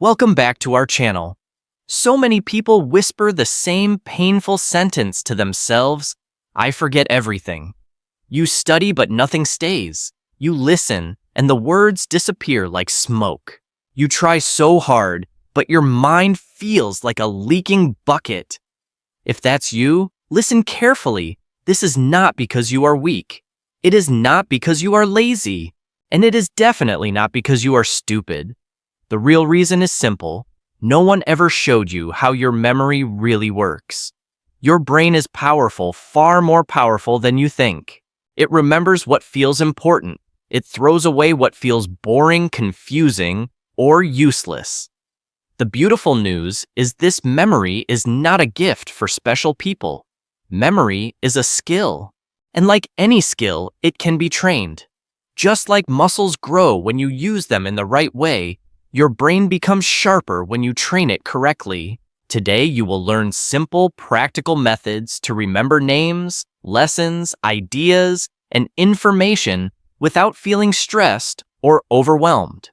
Welcome back to our channel. So many people whisper the same painful sentence to themselves, I forget everything. You study but nothing stays. You listen and the words disappear like smoke. You try so hard, but your mind feels like a leaking bucket. If that's you, listen carefully. This is not because you are weak. It is not because you are lazy. And it is definitely not because you are stupid. The real reason is simple. No one ever showed you how your memory really works. Your brain is powerful, far more powerful than you think. It remembers what feels important. It throws away what feels boring, confusing, or useless. The beautiful news is this memory is not a gift for special people. Memory is a skill. And like any skill, it can be trained. Just like muscles grow when you use them in the right way, your brain becomes sharper when you train it correctly. Today, you will learn simple, practical methods to remember names, lessons, ideas, and information without feeling stressed or overwhelmed.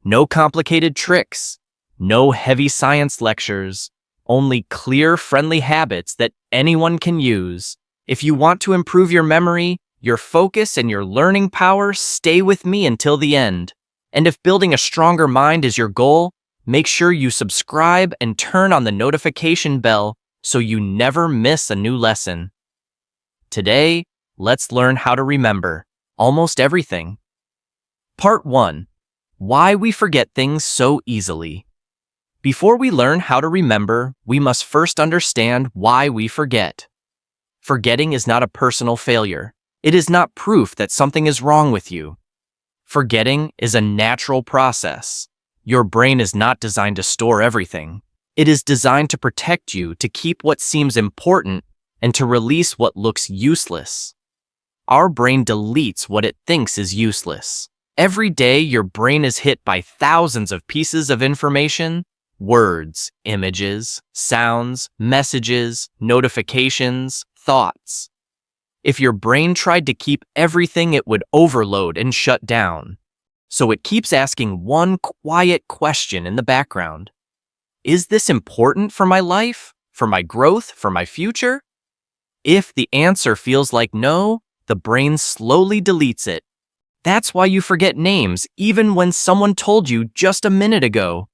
No complicated tricks, no heavy science lectures, only clear, friendly habits that anyone can use. If you want to improve your memory, your focus, and your learning power, stay with me until the end. And if building a stronger mind is your goal, make sure you subscribe and turn on the notification bell so you never miss a new lesson. Today, let's learn how to remember almost everything. Part 1. Why we forget things so easily. Before we learn how to remember, we must first understand why we forget. Forgetting is not a personal failure. It is not proof that something is wrong with you. Forgetting is a natural process. Your brain is not designed to store everything. It is designed to protect you, to keep what seems important, and to release what looks useless. Our brain deletes what it thinks is useless. Every day, your brain is hit by thousands of pieces of information, words, images, sounds, messages, notifications, thoughts. If your brain tried to keep everything, it would overload and shut down. So it keeps asking one quiet question in the background. Is this important for my life, for my growth, for my future? If the answer feels like no, the brain slowly deletes it. That's why you forget names even when someone told you just a minute ago.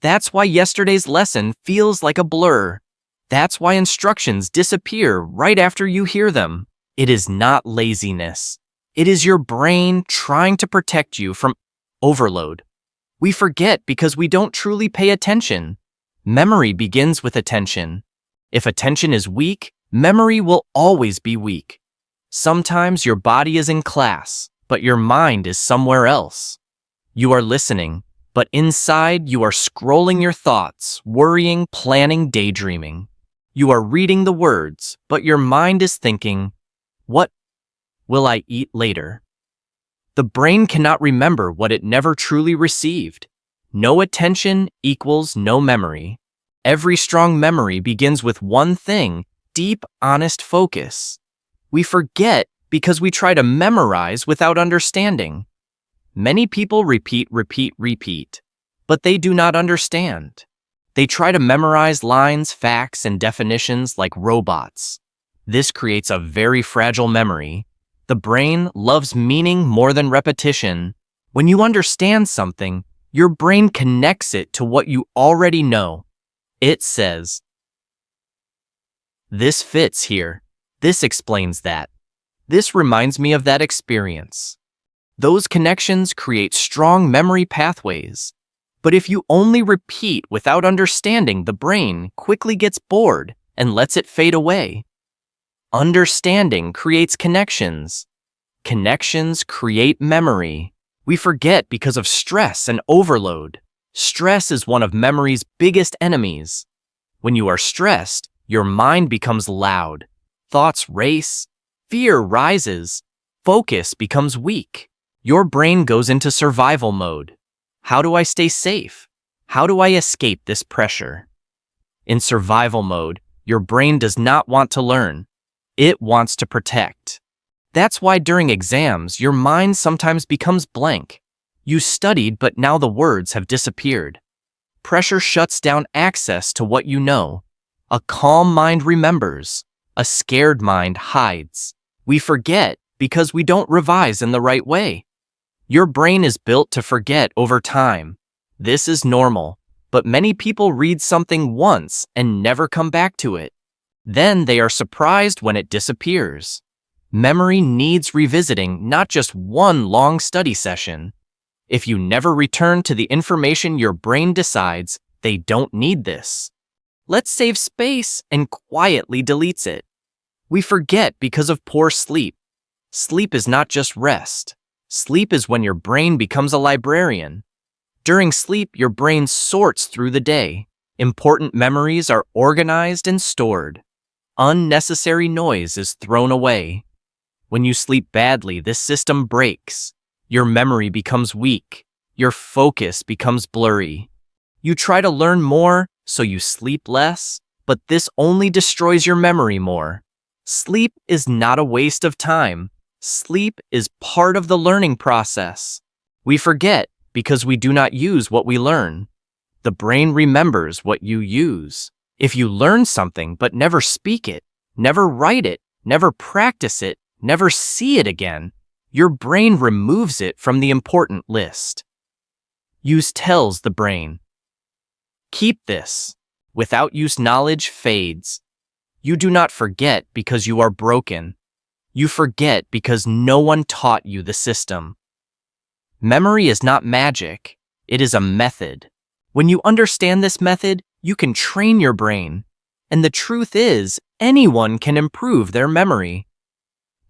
That's why yesterday's lesson feels like a blur. That's why instructions disappear right after you hear them. It is not laziness. It is your brain trying to protect you from overload. We forget because we don't truly pay attention. Memory begins with attention. If attention is weak, memory will always be weak. Sometimes your body is in class, but your mind is somewhere else. You are listening, but inside you are scrolling your thoughts, worrying, planning, daydreaming. You are reading the words, but your mind is thinking, what will I eat later? The brain cannot remember what it never truly received. No attention equals no memory. Every strong memory begins with one thing: deep, honest focus. We forget because we try to memorize without understanding. Many people repeat, but they do not understand. They try to memorize lines, facts, and definitions like robots. This creates a very fragile memory. The brain loves meaning more than repetition. When you understand something, your brain connects it to what you already know. It says, this fits here. This explains that. This reminds me of that experience. Those connections create strong memory pathways. But if you only repeat without understanding, the brain quickly gets bored and lets it fade away. Understanding creates connections. Connections create memory. We forget because of stress and overload. Stress is one of memory's biggest enemies. When you are stressed, your mind becomes loud. Thoughts race. Fear rises. Focus becomes weak. Your brain goes into survival mode. How do I stay safe? How do I escape this pressure? In survival mode, your brain does not want to learn. It wants to protect. That's why during exams, your mind sometimes becomes blank. You studied, but now the words have disappeared. Pressure shuts down access to what you know. A calm mind remembers. A scared mind hides. We forget because we don't revise in the right way. Your brain is built to forget over time. This is normal, but many people read something once and never come back to it. Then they are surprised when it disappears. Memory needs revisiting, not just one long study session. If you never return to the information, your brain decides they don't need this. Let's save space and quietly deletes it. We forget because of poor sleep. Sleep is not just rest. Sleep is when your brain becomes a librarian. During sleep, your brain sorts through the day. Important memories are organized and stored. Unnecessary noise is thrown away. When you sleep badly, this system breaks. Your memory becomes weak. Your focus becomes blurry. You try to learn more, so you sleep less, but this only destroys your memory more. Sleep is not a waste of time. Sleep is part of the learning process. We forget because we do not use what we learn. The brain remembers what you use. If you learn something but never speak it, never write it, never practice it, never see it again, your brain removes it from the important list. Use tells the brain. Keep this. Without use, knowledge fades. You do not forget because you are broken. You forget because no one taught you the system. Memory is not magic. It is a method. When you understand this method, you can train your brain. And the truth is, anyone can improve their memory.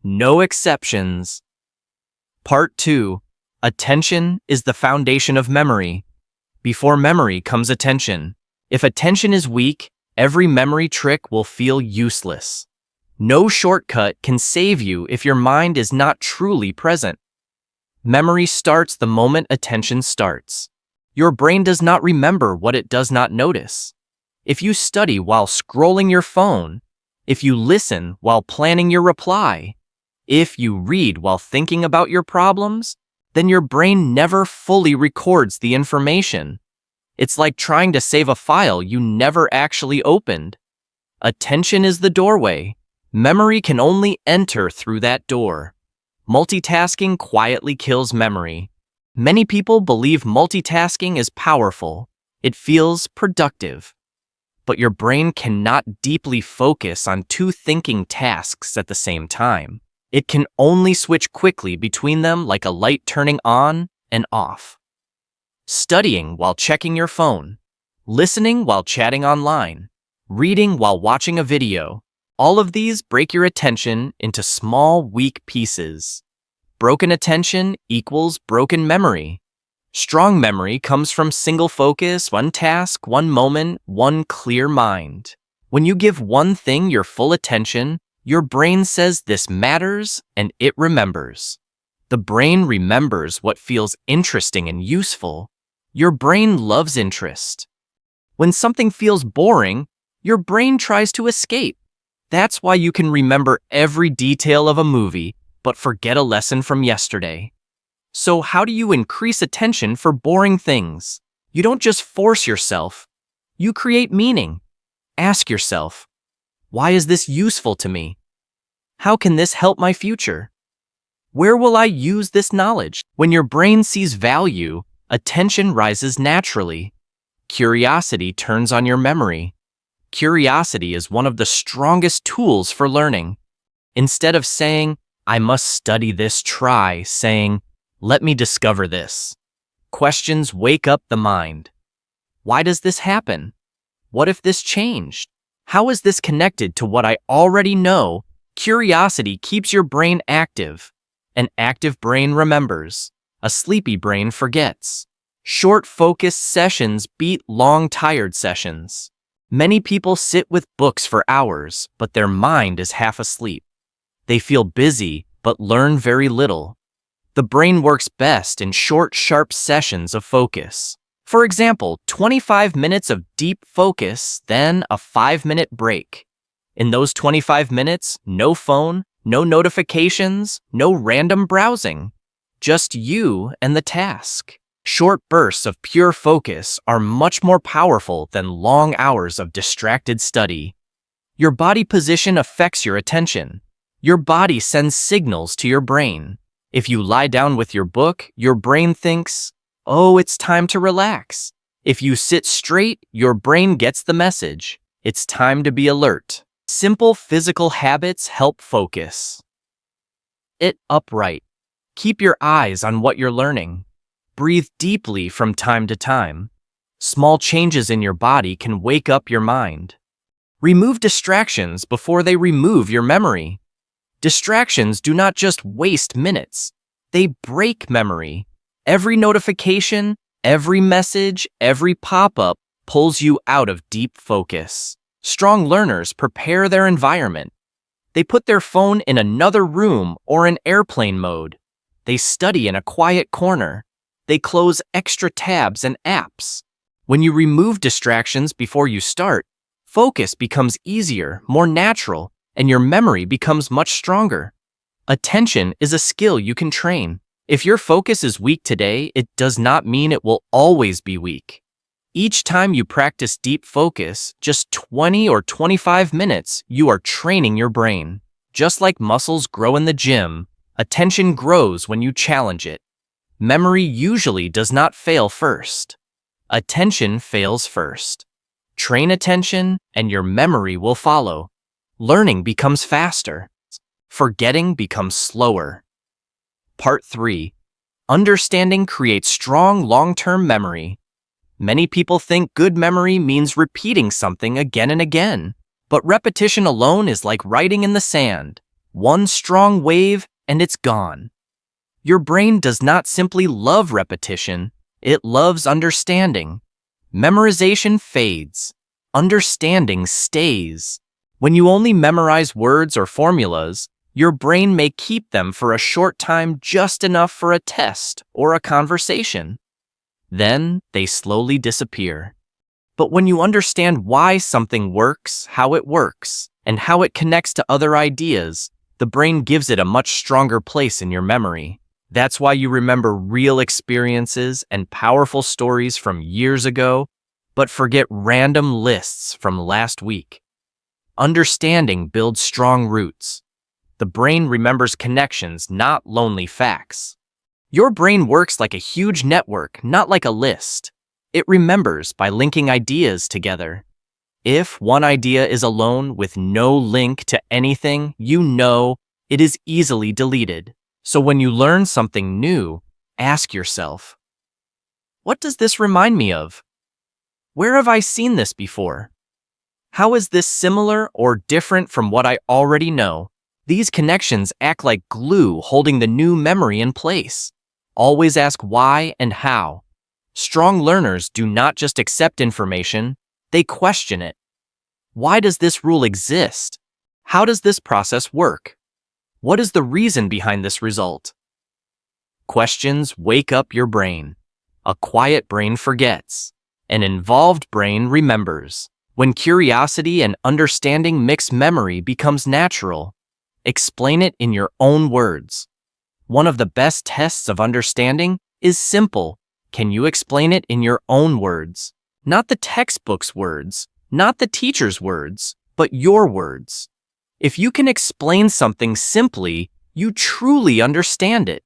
No exceptions. Part 2. Attention is the foundation of memory. Before memory comes attention. If attention is weak, every memory trick will feel useless. No shortcut can save you if your mind is not truly present. Memory starts the moment attention starts. Your brain does not remember what it does not notice. If you study while scrolling your phone, if you listen while planning your reply, if you read while thinking about your problems, then your brain never fully records the information. It's like trying to save a file you never actually opened. Attention is the doorway. Memory can only enter through that door. Multitasking quietly kills memory. Many people believe multitasking is powerful. It feels productive. But your brain cannot deeply focus on two thinking tasks at the same time. It can only switch quickly between them like a light turning on and off. Studying while checking your phone, listening while chatting online, reading while watching a video. All of these break your attention into small, weak pieces. Broken attention equals broken memory. Strong memory comes from single focus, one task, one moment, one clear mind. When you give one thing your full attention, your brain says this matters and it remembers. The brain remembers what feels interesting and useful. Your brain loves interest. When something feels boring, your brain tries to escape. That's why you can remember every detail of a movie, but forget a lesson from yesterday. So how do you increase attention for boring things? You don't just force yourself. You create meaning. Ask yourself, why is this useful to me? How can this help my future? Where will I use this knowledge? When your brain sees value, attention rises naturally. Curiosity turns on your memory. Curiosity is one of the strongest tools for learning. Instead of saying, I must study this, try saying, let me discover this. Questions wake up the mind. Why does this happen? What if this changed? How is this connected to what I already know? Curiosity keeps your brain active. An active brain remembers. A sleepy brain forgets. Short, focused sessions beat long, tired sessions. Many people sit with books for hours, but their mind is half asleep. They feel busy, but learn very little. The brain works best in short, sharp sessions of focus. For example, 25 minutes of deep focus, then a 5-minute break. In those 25 minutes, no phone, no notifications, no random browsing. Just you and the task. Short bursts of pure focus are much more powerful than long hours of distracted study. Your body position affects your attention. Your body sends signals to your brain. If you lie down with your book, your brain thinks, "Oh, it's time to relax." If you sit straight, your brain gets the message. It's time to be alert. Simple physical habits help focus. Sit upright. Keep your eyes on what you're learning. Breathe deeply from time to time. Small changes in your body can wake up your mind. Remove distractions before they remove your memory. Distractions do not just waste minutes, they break memory. Every notification, every message, every pop-up pulls you out of deep focus. Strong learners prepare their environment. They put their phone in another room or in airplane mode. They study in a quiet corner. They close extra tabs and apps. When you remove distractions before you start, focus becomes easier, more natural, and your memory becomes much stronger. Attention is a skill you can train. If your focus is weak today, it does not mean it will always be weak. Each time you practice deep focus, just 20 or 25 minutes, you are training your brain. Just like muscles grow in the gym, attention grows when you challenge it. Memory usually does not fail first. Attention fails first. Train attention, and your memory will follow. Learning becomes faster. Forgetting becomes slower. Part 3. Understanding creates strong long-term memory. Many people think good memory means repeating something again and again, but repetition alone is like writing in the sand. One strong wave, and it's gone. Your brain does not simply love repetition, it loves understanding. Memorization fades. Understanding stays. When you only memorize words or formulas, your brain may keep them for a short time, just enough for a test or a conversation. Then they slowly disappear. But when you understand why something works, and how it connects to other ideas, the brain gives it a much stronger place in your memory. That's why you remember real experiences and powerful stories from years ago, but forget random lists from last week. Understanding builds strong roots. The brain remembers connections, not lonely facts. Your brain works like a huge network, not like a list. It remembers by linking ideas together. If one idea is alone with no link to anything, you know it is easily deleted. So when you learn something new, ask yourself, what does this remind me of? Where have I seen this before? How is this similar or different from what I already know? These connections act like glue holding the new memory in place. Always ask why and how. Strong learners do not just accept information, they question it. Why does this rule exist? How does this process work? What is the reason behind this result? Questions wake up your brain. A quiet brain forgets. An involved brain remembers. When curiosity and understanding mix, memory becomes natural. Explain it in your own words. One of the best tests of understanding is simple. Can you explain it in your own words? Not the textbook's words, not the teacher's words, but your words. If you can explain something simply, you truly understand it.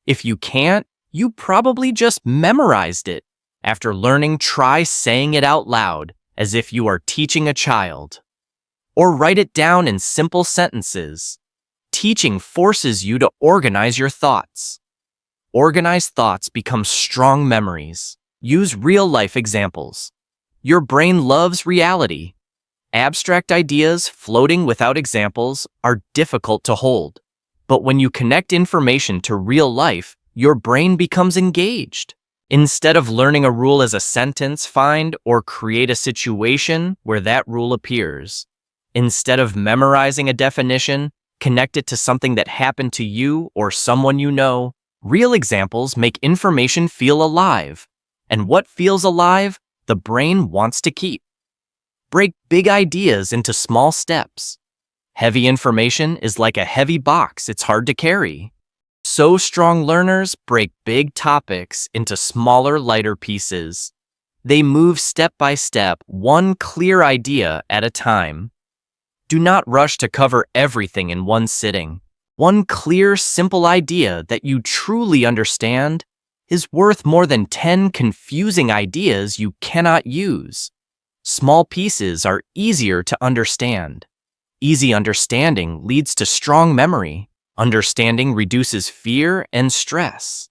If you can't, you probably just memorized it. After learning, try saying it out loud, as if you are teaching a child. Or write it down in simple sentences. Teaching forces you to organize your thoughts. Organized thoughts become strong memories. Use real-life examples. Your brain loves reality. Abstract ideas floating without examples are difficult to hold. But when you connect information to real life, your brain becomes engaged. Instead of learning a rule as a sentence, find or create a situation where that rule appears. Instead of memorizing a definition, connect it to something that happened to you or someone you know. Real examples make information feel alive. And what feels alive, the brain wants to keep. Break big ideas into small steps. Heavy information is like a heavy box, it's hard to carry. So strong learners break big topics into smaller, lighter pieces. They move step by step, one clear idea at a time. Do not rush to cover everything in one sitting. One clear, simple idea that you truly understand is worth more than 10 confusing ideas you cannot use. Small pieces are easier to understand. Easy understanding leads to strong memory. Understanding reduces fear and stress.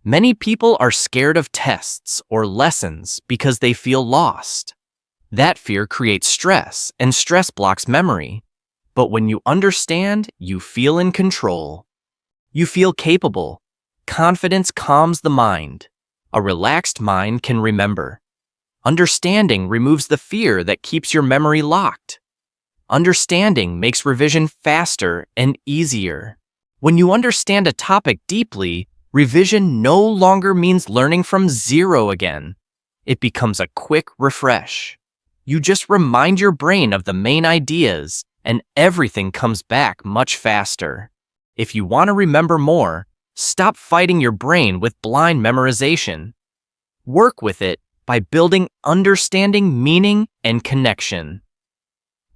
Many people are scared of tests or lessons because they feel lost. That fear creates stress, and stress blocks memory. But when you understand, you feel in control. You feel capable. Confidence calms the mind. A relaxed mind can remember. Understanding removes the fear that keeps your memory locked. Understanding makes revision faster and easier. When you understand a topic deeply, revision no longer means learning from zero again. It becomes a quick refresh. You just remind your brain of the main ideas, and everything comes back much faster. If you want to remember more, stop fighting your brain with blind memorization. Work with it by building understanding, meaning, and connection.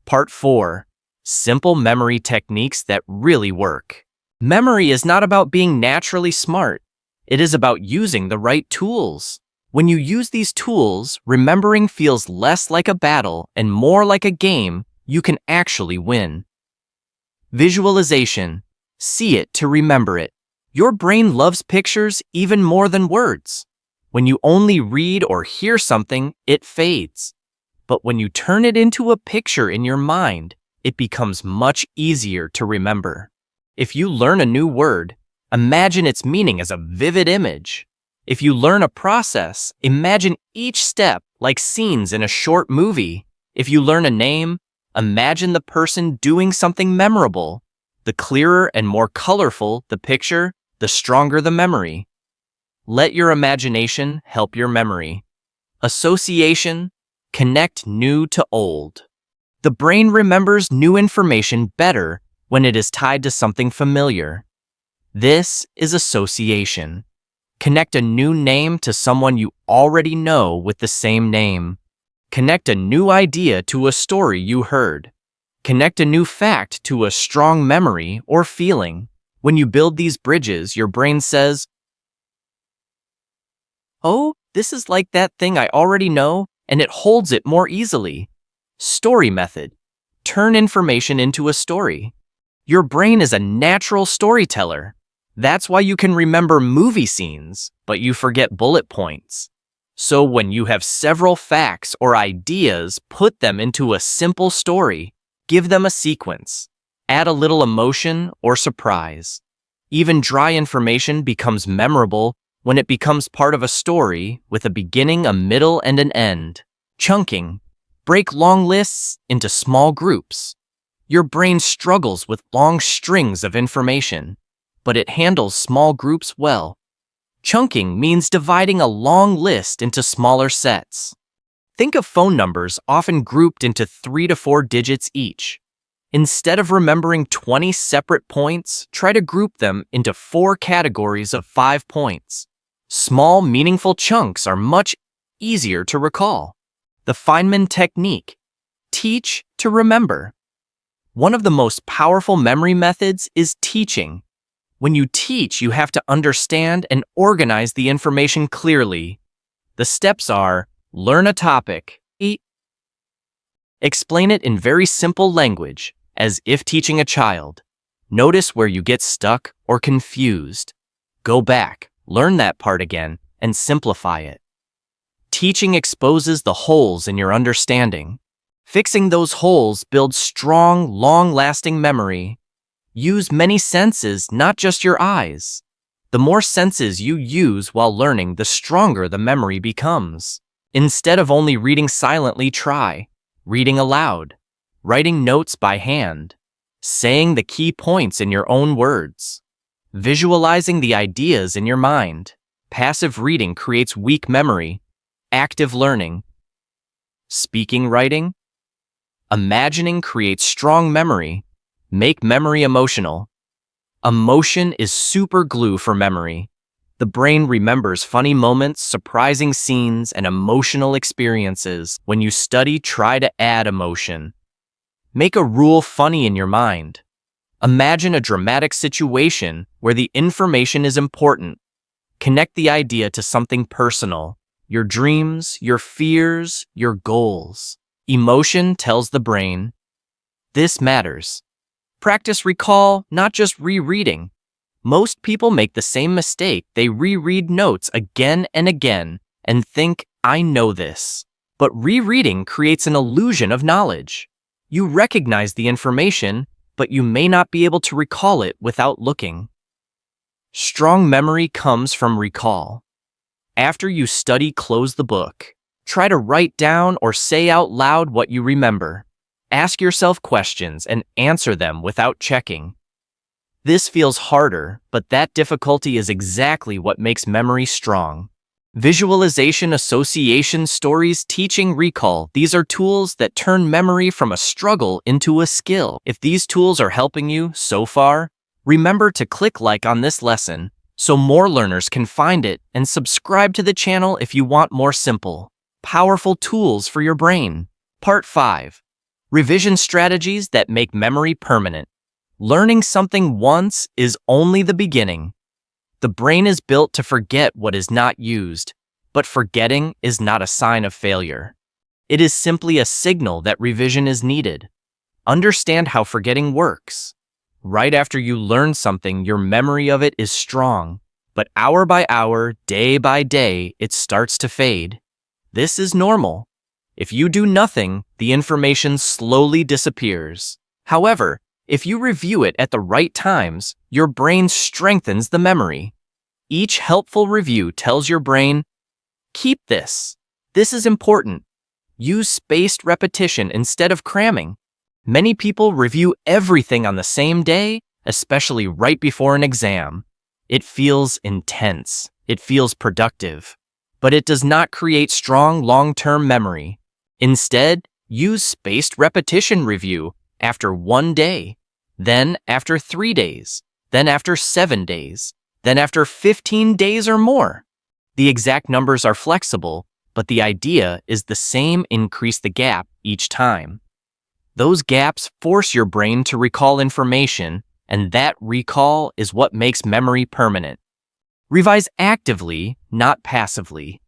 Part 4. Simple memory techniques that really work. Memory is not about being naturally smart. It is about using the right tools. When you use these tools, remembering feels less like a battle and more like a game you can actually win. Visualization. See it to remember it. Your brain loves pictures even more than words. When you only read or hear something, it fades. But when you turn it into a picture in your mind, it becomes much easier to remember. If you learn a new word, imagine its meaning as a vivid image. If you learn a process, imagine each step like scenes in a short movie. If you learn a name, imagine the person doing something memorable. The clearer and more colorful the picture, the stronger the memory. Let your imagination help your memory. Association. Connect new to old. The brain remembers new information better when it is tied to something familiar. This is association. Connect a new name to someone you already know with the same name. Connect a new idea to a story you heard. Connect a new fact to a strong memory or feeling. When you build these bridges, your brain says, "Oh, this is like that thing I already know," and it holds it more easily. Story method. Turn information into a story. Your brain is a natural storyteller. That's why you can remember movie scenes, but you forget bullet points. So when you have several facts or ideas, put them into a simple story. Give them a sequence. Add a little emotion or surprise. Even dry information becomes memorable when it becomes part of a story with a beginning, a middle, and an end. Chunking. Break long lists into small groups. Your brain struggles with long strings of information, but it handles small groups well. Chunking means dividing a long list into smaller sets. Think of phone numbers often grouped into 3 to 4 digits each. Instead of remembering 20 separate points, try to group them into 4 categories of 5 points. Small, meaningful chunks are much easier to recall. The Feynman technique. Teach to remember. One of the most powerful memory methods is teaching. When you teach, you have to understand and organize the information clearly. The steps are: learn a topic. Explain it in very simple language, as if teaching a child. Notice where you get stuck or confused. Go back, learn that part again, and simplify it. Teaching exposes the holes in your understanding. Fixing those holes builds strong, long-lasting memory. Use many senses, not just your eyes. The more senses you use while learning, the stronger the memory becomes. Instead of only reading silently, try reading aloud, writing notes by hand, saying the key points in your own words, visualizing the ideas in your mind. Passive reading creates weak memory. Active learning. Speaking, writing. Imagining creates strong memory. Make memory emotional. Emotion is super glue for memory. The brain remembers funny moments, surprising scenes, and emotional experiences. When you study, try to add emotion. Make a rule funny in your mind. Imagine a dramatic situation where the information is important. Connect the idea to something personal, your dreams, your fears, your goals. Emotion tells the brain, this matters. Practice recall, not just rereading. Most people make the same mistake. They reread notes again and again and think, I know this. But rereading creates an illusion of knowledge. You recognize the information, but you may not be able to recall it without looking. Strong memory comes from recall. After you study, close the book. Try to write down or say out loud what you remember. Ask yourself questions and answer them without checking. This feels harder, but that difficulty is exactly what makes memory strong. Visualization, association, stories, teaching, recall. These are tools that turn memory from a struggle into a skill. If these tools are helping you so far, remember to click like on this lesson so more learners can find it, and subscribe to the channel if you want more simple, powerful tools for your brain. Part 5. Revision strategies that make memory permanent. Learning something once is only the beginning. The brain is built to forget what is not used, but forgetting is not a sign of failure. It is simply a signal that revision is needed. Understand how forgetting works. Right after you learn something, your memory of it is strong, but hour by hour, day by day, it starts to fade. This is normal. If you do nothing, the information slowly disappears. However, if you review it at the right times, your brain strengthens the memory. Each helpful review tells your brain, keep this. This is important. Use spaced repetition instead of cramming. Many people review everything on the same day, especially right before an exam. It feels intense. It feels productive. But it does not create strong long-term memory. Instead, use spaced repetition review after 1 day, then after 3 days, then after 7 days, then after 15 days or more. The exact numbers are flexible, but the idea is the same: increase the gap each time. Those gaps force your brain to recall information, and that recall is what makes memory permanent. Revise actively, not passively.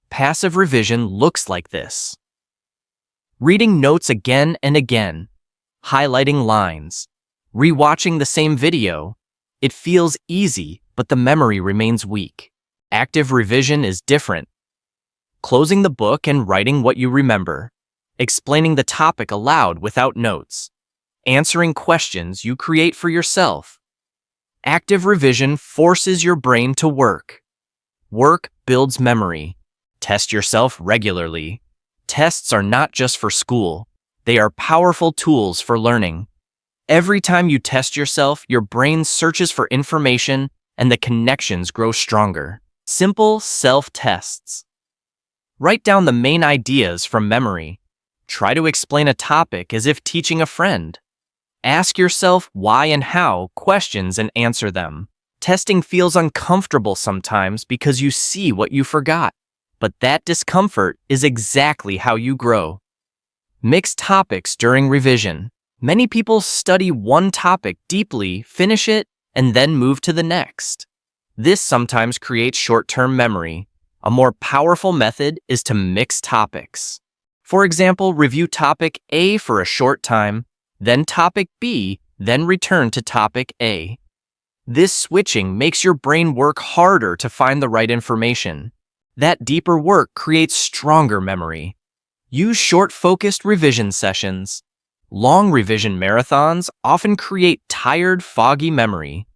Passive revision looks like this: reading notes again and again, highlighting lines, rewatching the same video. It feels easy, but the memory remains weak. Active revision is different. Closing the book and writing what you remember, explaining the topic aloud without notes, answering questions you create for yourself. Active revision forces your brain to work. Work builds memory. Test yourself regularly. Tests are not just for school. They are powerful tools for learning. Every time you test yourself, your brain searches for information and the connections grow stronger. Simple self-tests. Write down the main ideas from memory. Try to explain a topic as if teaching a friend. Ask yourself why and how questions and answer them. Testing feels uncomfortable sometimes because you see what you forgot, but that discomfort is exactly how you grow. Mix topics during revision. Many people study one topic deeply, finish it, and then move to the next. This sometimes creates short-term memory. A more powerful method is to mix topics. For example, review topic A for a short time, then topic B, then return to topic A. This switching makes your brain work harder to find the right information. That deeper work creates stronger memory. Use short, focused revision sessions. Long revision marathons often create tired, foggy memory.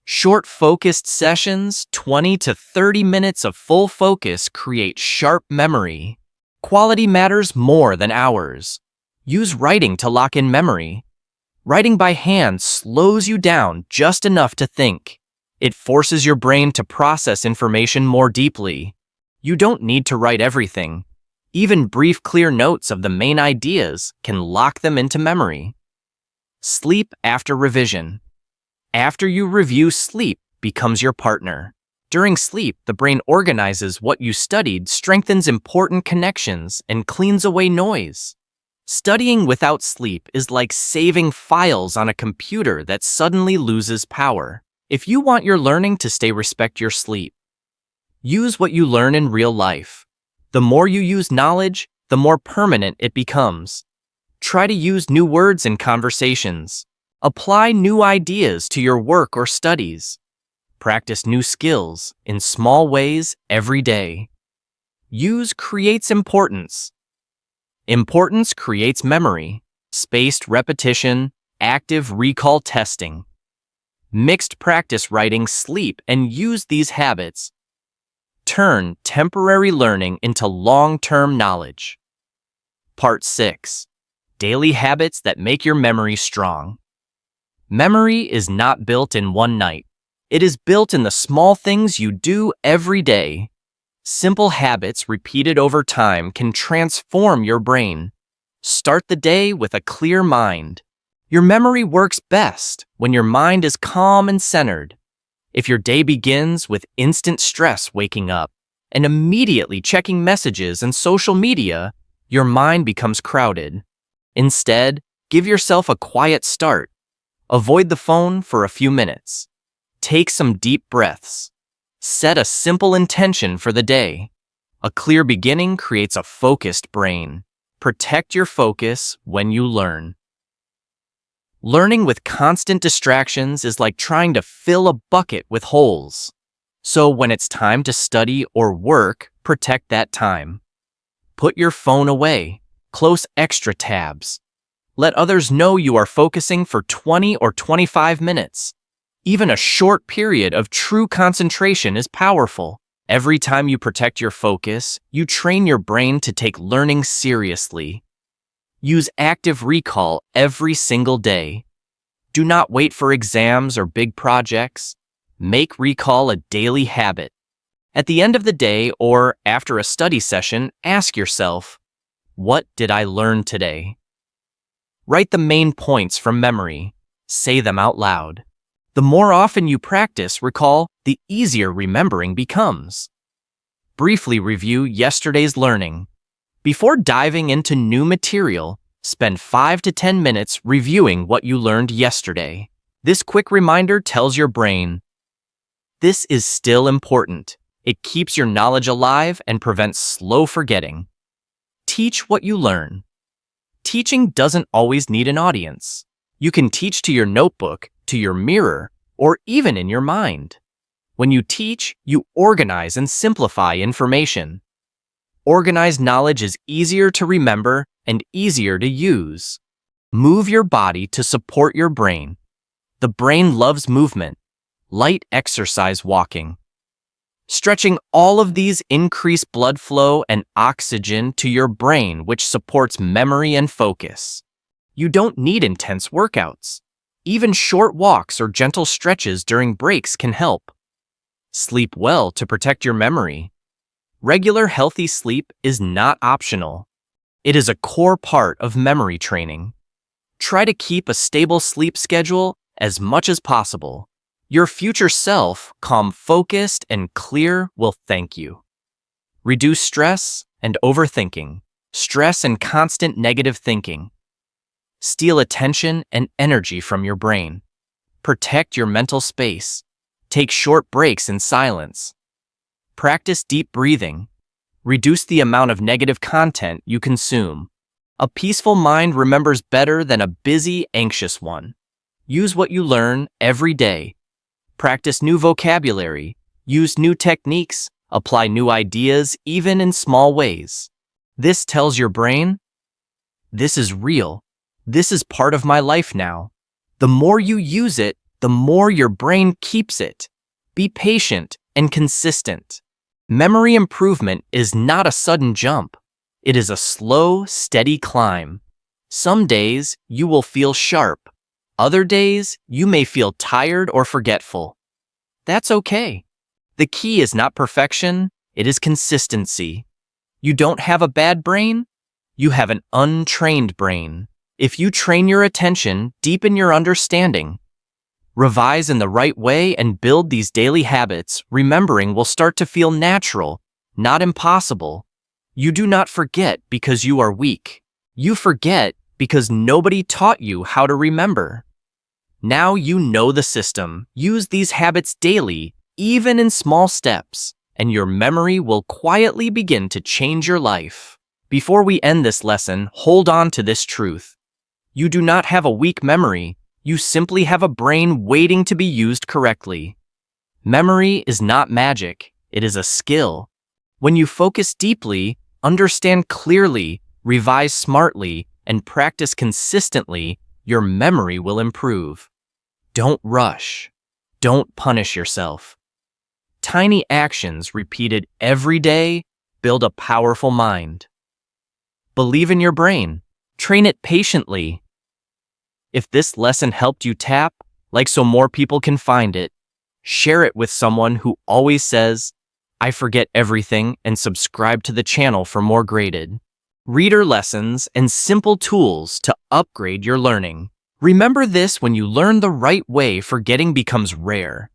Short, focused sessions, 20 to 30 minutes of full focus, create sharp memory. Quality matters more than hours. Use writing to lock in memory. Writing by hand slows you down just enough to think. It forces your brain to process information more deeply. You don't need to write everything. Even brief, clear notes of the main ideas can lock them into memory. Sleep after revision. After you review, sleep becomes your partner. During sleep, the brain organizes what you studied, strengthens important connections, and cleans away noise. Studying without sleep is like saving files on a computer that suddenly loses power. If you want your learning to stay, respect your sleep. Use what you learn in real life. The more you use knowledge, the more permanent it becomes. Try to use new words in conversations. Apply new ideas to your work or studies. Practice new skills in small ways every day. Use creates importance. Importance creates memory, spaced repetition, active recall testing. Mixed practice, writing, sleep, and use these habits. Turn temporary learning into long-term knowledge. Part 6. Daily habits that make your memory strong. Memory is not built in one night. It is built in the small things you do every day. Simple habits repeated over time can transform your brain. Start the day with a clear mind. Your memory works best when your mind is calm and centered. If your day begins with instant stress, waking up and immediately checking messages and social media, your mind becomes crowded. Instead, give yourself a quiet start. Avoid the phone for a few minutes. Take some deep breaths. Set a simple intention for the day. A clear beginning creates a focused brain. Protect your focus when you learn. Learning with constant distractions is like trying to fill a bucket with holes. So when it's time to study or work, protect that time. Put your phone away. Close extra tabs. Let others know you are focusing for 20 or 25 minutes. Even a short period of true concentration is powerful. Every time you protect your focus, you train your brain to take learning seriously. Use active recall every single day. Do not wait for exams or big projects. Make recall a daily habit. At the end of the day or after a study session, ask yourself, what did I learn today? Write the main points from memory. Say them out loud. The more often you practice recall, the easier remembering becomes. Briefly review yesterday's learning. Before diving into new material, spend 5 to 10 minutes reviewing what you learned yesterday. This quick reminder tells your brain, this is still important. It keeps your knowledge alive and prevents slow forgetting. Teach what you learn. Teaching doesn't always need an audience. You can teach to your notebook, to your mirror, or even in your mind. When you teach, you organize and simplify information. Organized knowledge is easier to remember and easier to use. Move your body to support your brain. The brain loves movement. Light exercise, walking. Stretching, all of these increase blood flow and oxygen to your brain, which supports memory and focus. You don't need intense workouts. Even short walks or gentle stretches during breaks can help. Sleep well to protect your memory. Regular healthy sleep is not optional. It is a core part of memory training. Try to keep a stable sleep schedule as much as possible. Your future self, calm, focused, and clear, will thank you. Reduce stress and overthinking. Stress and constant negative thinking steal attention and energy from your brain. Protect your mental space. Take short breaks in silence. Practice deep breathing. Reduce the amount of negative content you consume. A peaceful mind remembers better than a busy, anxious one. Use what you learn every day. Practice new vocabulary. Use new techniques. Apply new ideas, even in small ways. This tells your brain, this is real. This is part of my life now. The more you use it, the more your brain keeps it. Be patient and consistent. Memory improvement is not a sudden jump. It is a slow, steady climb. Some days you will feel sharp. Other days you may feel tired or forgetful. That's okay. The key is not perfection, it is consistency. You don't have a bad brain, you have an untrained brain. If you train your attention, deepen your understanding, Revise in the right way and build these daily habits. Remembering will start to feel natural, not impossible. You do not forget because you are weak. You forget because nobody taught you how to remember. Now you know the system. Use these habits daily, even in small steps, and your memory will quietly begin to change your life. Before we end this lesson, hold on to this truth. You do not have a weak memory. You simply have a brain waiting to be used correctly. Memory is not magic. It is a skill. When you focus deeply, understand clearly, revise smartly, and practice consistently, your memory will improve. Don't rush. Don't punish yourself. Tiny actions repeated every day build a powerful mind. Believe in your brain. Train it patiently. If this lesson helped you tap, like so more people can find it, share it with someone who always says, I forget everything, and subscribe to the channel for more graded reader lessons and simple tools to upgrade your learning. Remember this: when you learn the right way, forgetting becomes rare.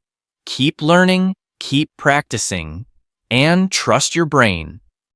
Keep learning, keep practicing, and trust your brain.